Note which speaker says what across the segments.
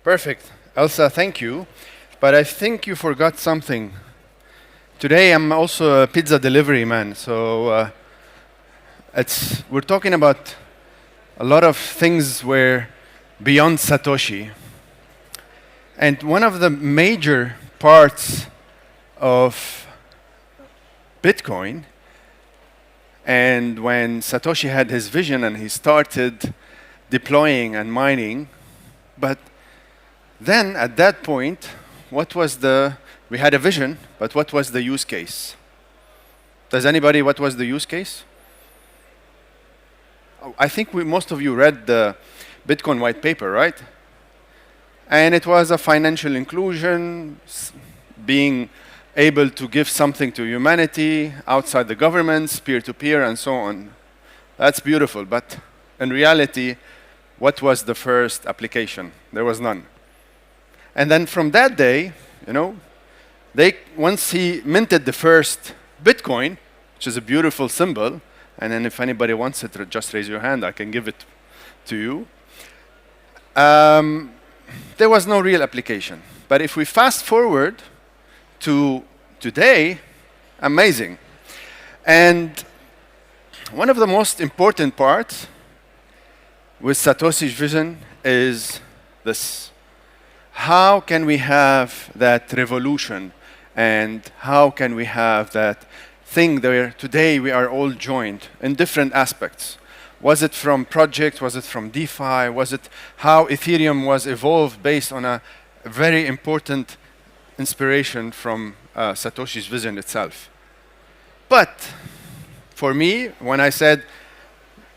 Speaker 1: Perfect. Elsa, thank you. But I think you forgot something. Today I'm also a pizza delivery man, so we're talking about a lot of things were beyond Satoshi. And one of the major parts of Bitcoin, and when Satoshi had his vision and he started deploying and mining, but then at that point, we had a vision, but what was the use case? Does anybody, what was the use case? Oh, I think most of you read the Bitcoin white paper, right? And it was a financial inclusion, being able to give something to humanity outside the governments, peer-to-peer, and so on. That's beautiful, but in reality, what was the first application? There was none. And then from that day, once he minted the first Bitcoin, which is a beautiful symbol, and then if anybody wants it, just raise your hand, I can give it to you. There was no real application. But if we fast forward to today, amazing. And one of the most important parts with Satoshi's vision is this. How can we have that revolution, and how can we have that thing where today we are all joined in different aspects? Was it from projects? Was it from DeFi? Was it how Ethereum was evolved based on a very important inspiration from Satoshi's vision itself? But for me, when I said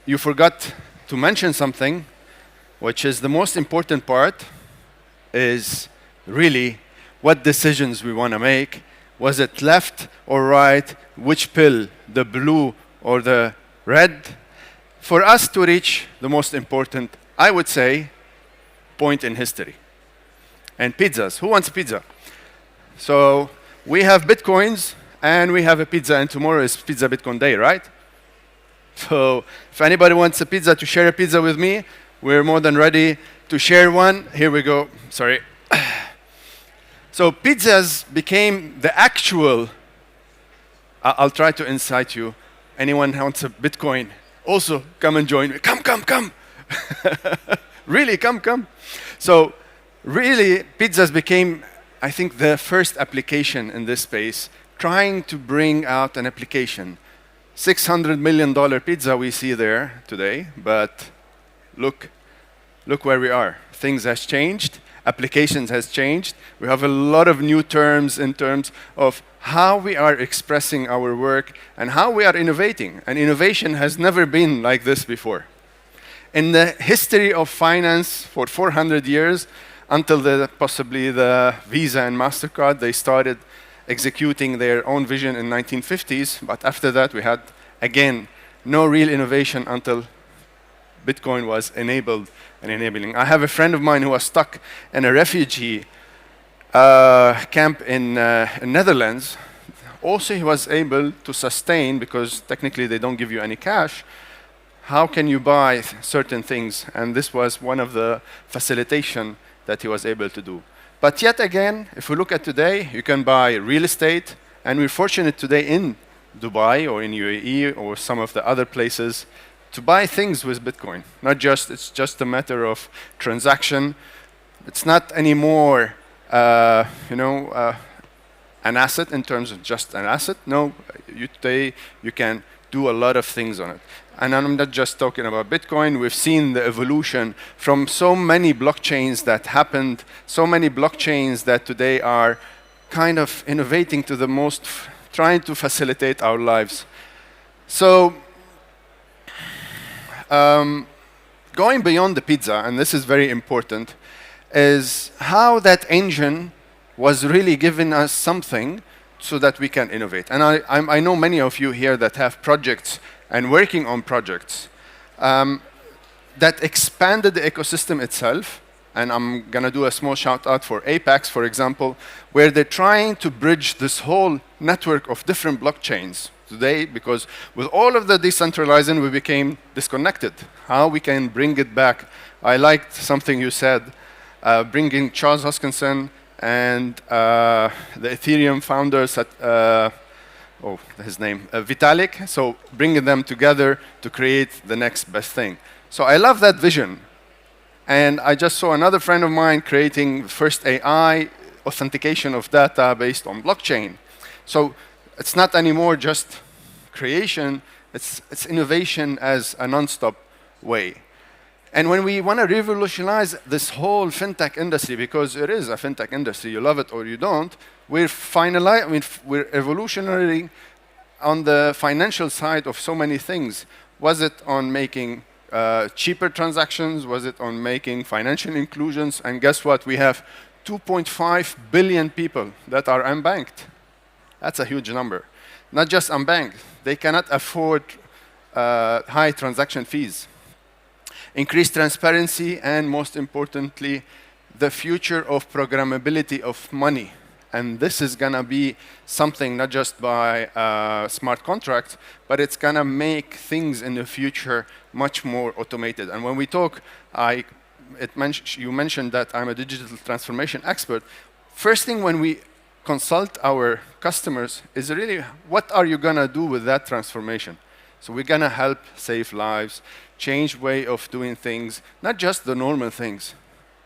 Speaker 1: you forgot to mention something, which is the most important part, is really what decisions we want to make. Was it left or right? Which pill, the blue or the red? For us to reach the most important, I would say, point in history. And pizzas. Who wants pizza? So we have Bitcoins and we have a pizza, and tomorrow is Pizza Bitcoin Day, right? So if anybody wants a pizza, to share a pizza with me, we're more than ready to share one. Here we go. Sorry. So pizzas became the actual. I'll try to incite you. Anyone who wants a Bitcoin, also come and join me. Come. Really, come. So really, pizzas became, I think, the first application in this space, trying to bring out an application. $600 million pizza we see there today, but look where we are. Things has changed, applications has changed. We have a lot of new terms in terms of how we are expressing our work and how we are innovating. And innovation has never been like this before. In the history of finance for 400 years, until possibly the Visa and MasterCard, they started executing their own vision in 1950s. But after that, we had, again, no real innovation until Bitcoin was enabled and enabling. I have a friend of mine who was stuck in a refugee camp in Netherlands. Also, he was able to sustain, because technically they don't give you any cash. How can you buy certain things? And this was one of the facilitation that he was able to do. But yet again, if we look at today, you can buy real estate, and we're fortunate today in Dubai or in UAE or some of the other places to buy things with Bitcoin. It's just a matter of transaction. It's not anymore, an asset in terms of just an asset. No, today you can do a lot of things on it. And I'm not just talking about Bitcoin. We've seen the evolution from so many blockchains that happened, so many blockchains that today are kind of innovating to the most, trying to facilitate our lives. So, going beyond the pizza, and this is very important, is how that engine was really giving us something so that we can innovate. And I know many of you here that have projects and working on projects that expanded the ecosystem itself. And I'm going to do a small shout out for Apex, for example, where they're trying to bridge this whole network of different blockchains today, because with all of the decentralizing, we became disconnected. How we can bring it back. I liked something you said. bringing Charles Hoskinson and the Ethereum founders at, his name, Vitalik. So bringing them together to create the next best thing. So I love that vision. And I just saw another friend of mine creating the first AI authentication of data based on blockchain. So it's not anymore just creation, it's innovation as a non-stop way. And when we want to revolutionize this whole fintech industry, because it is a fintech industry, you love it or you don't, we're evolutionary on the financial side of so many things. Was it on making cheaper transactions? Was it on making financial inclusions? And guess what? We have 2.5 billion people that are unbanked. That's a huge number. Not just unbanked. They cannot afford high transaction fees. Increased transparency, and most importantly, the future of programmability of money. And this is going to be something not just by smart contracts, but it's going to make things in the future much more automated. And when we talk, you mentioned that I'm a digital transformation expert. First thing when we consult our customers is really, what are you going to do with that transformation? So we're going to help save lives, change way of doing things, not just the normal things.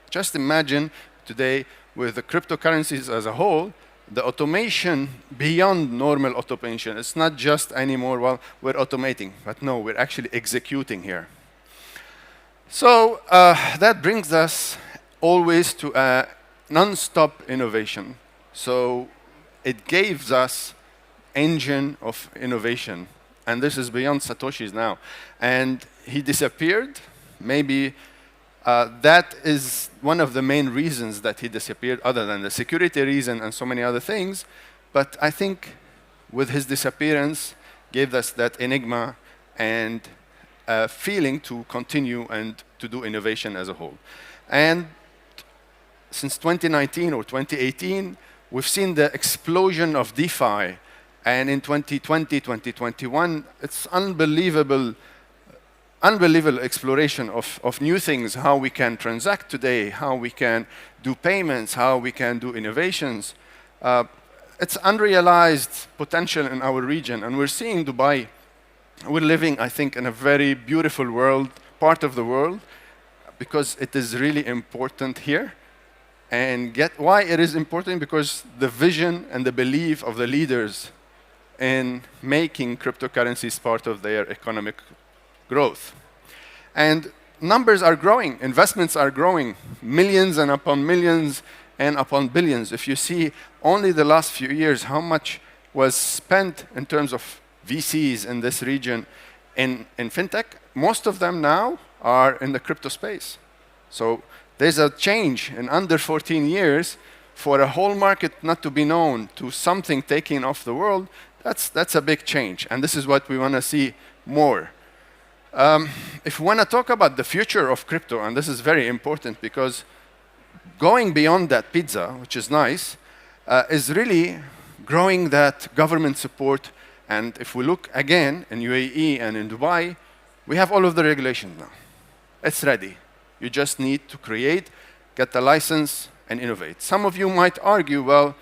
Speaker 1: Just imagine today with the cryptocurrencies as a whole, the automation beyond normal automation. It's not just anymore, well, we're automating, but no, we're actually executing here. So that brings us always to a non-stop innovation. So it gives us engine of innovation. And this is beyond Satoshi's now. And he disappeared. Maybe that is one of the main reasons that he disappeared, other than the security reason and so many other things. But I think with his disappearance, gave us that enigma and feeling to continue and to do innovation as a whole. And since 2019 or 2018, we've seen the explosion of DeFi. And in 2020, 2021, it's unbelievable exploration of new things, how we can transact today, how we can do payments, how we can do innovations. It's unrealized potential in our region. And we're seeing Dubai. We're living, I think, in a very beautiful world, part of the world, because it is really important here. And why it is important? Because the vision and the belief of the leaders in making cryptocurrencies part of their economic growth. And numbers are growing, investments are growing, millions and upon millions and upon billions. If you see only the last few years how much was spent in terms of VCs in this region in fintech, most of them now are in the crypto space. So there's a change in under 14 years for a whole market not to be known to something taking off the world. That's a big change, and this is what we want to see more. If we want to talk about the future of crypto, and this is very important because going beyond that pizza, which is nice, is really growing that government support. And if we look again in UAE and in Dubai, we have all of the regulations now. It's ready. You just need to create, get the license, and innovate. Some of you might argue, well,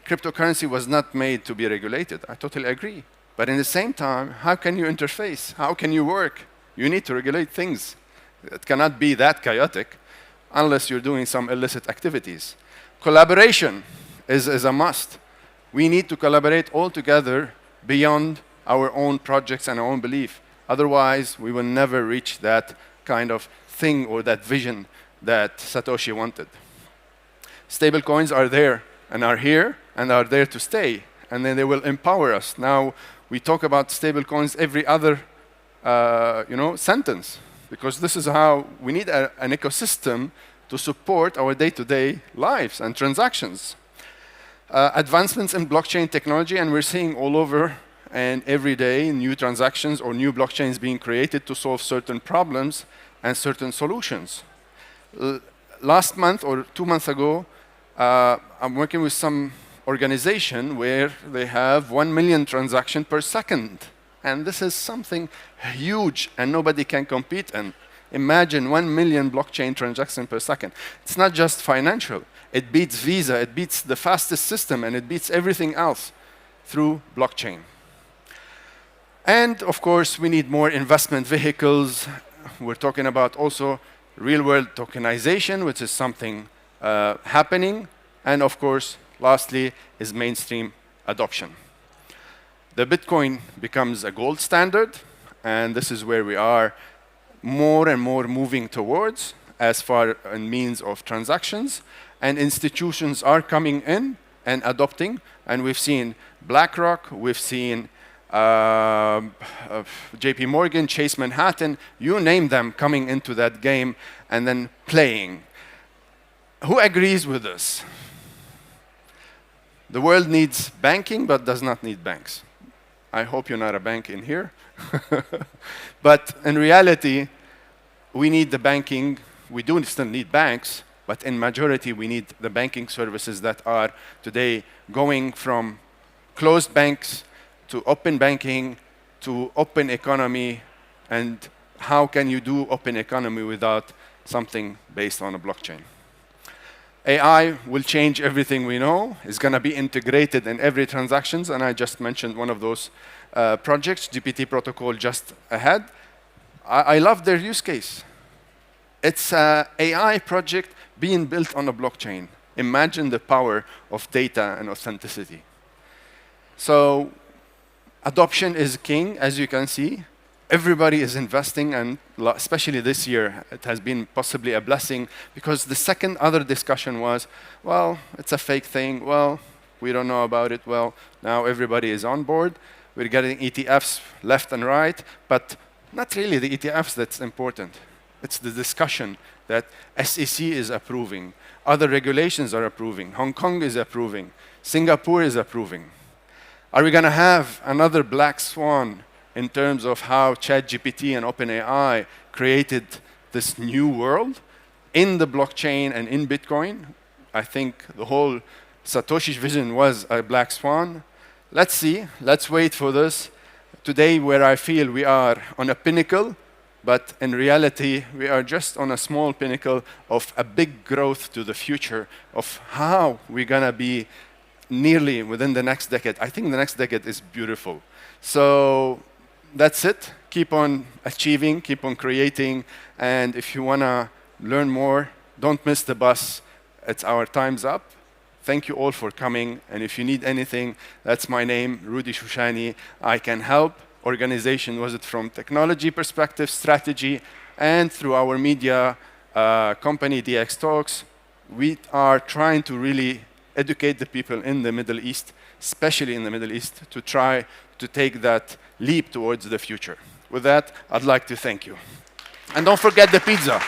Speaker 1: cryptocurrency was not made to be regulated. I totally agree. But in the same time, how can you interface? How can you work? You need to regulate things. It cannot be that chaotic unless you're doing some illicit activities. Collaboration is a must. We need to collaborate all together beyond our own projects and our own belief. Otherwise, we will never reach that kind of thing or that vision that Satoshi wanted. Stable coins are there and are here and are there to stay, and then they will empower us. Now, we talk about stable coins every other sentence, because this is how we need an ecosystem to support our day-to-day lives and transactions. Advancements in blockchain technology, and we're seeing all over and every day new transactions or new blockchains being created to solve certain problems and certain solutions. Last month or 2 months ago, I'm working with some organization where they have 1 million transactions per second. And this is something huge, and nobody can compete Imagine 1 million blockchain transactions per second. It's not just financial. It beats Visa, it beats the fastest system, and it beats everything else through blockchain. And of course, we need more investment vehicles. We're talking about also real-world tokenization, which is something happening. And of course, lastly, is mainstream adoption. The Bitcoin becomes a gold standard, and this is where we are more and more moving towards as far as means of transactions. And institutions are coming in and adopting. And we've seen BlackRock, we've seen JP Morgan, Chase Manhattan, you name them coming into that game and then playing. Who agrees with this? The world needs banking, but does not need banks. I hope you're not a bank in here. But in reality, we need the banking. We do still need banks, but in majority, we need the banking services that are today going from closed banks to open banking to open economy. And how can you do open economy without something based on a blockchain? AI will change everything we know. It's going to be integrated in every transactions, and I just mentioned one of those projects, GPT protocol just ahead. I love their use case. It's an AI project being built on a blockchain. Imagine the power of data and authenticity. So adoption is king, as you can see. Everybody is investing, and especially this year, it has been possibly a blessing, because the second other discussion was, well, it's a fake thing. Well, we don't know about it. Well, now everybody is on board. We're getting ETFs left and right, but not really the ETFs that's important. It's the discussion that SEC is approving. Other regulations are approving. Hong Kong is approving. Singapore is approving. Are we going to have another black swan in terms of how ChatGPT and OpenAI created this new world in the blockchain and in Bitcoin? I think the whole Satoshi's vision was a black swan. Let's see. Let's wait for this. Today, where I feel we are on a pinnacle, but in reality, we are just on a small pinnacle of a big growth to the future of how we're going to be nearly within the next decade. I think the next decade is beautiful. So that's it. Keep on achieving, keep on creating, and if you want to learn more, don't miss the bus. It's our time's up. Thank you all for coming, and if you need anything, that's my name, Rudy Shoushany. I can help. Organization, was it from technology perspective, strategy, and through our media company, DxTalks, we are trying to really educate the people in the Middle East, especially in the Middle East, to try to take that leap towards the future. With that, I'd like to thank you. And don't forget the pizza.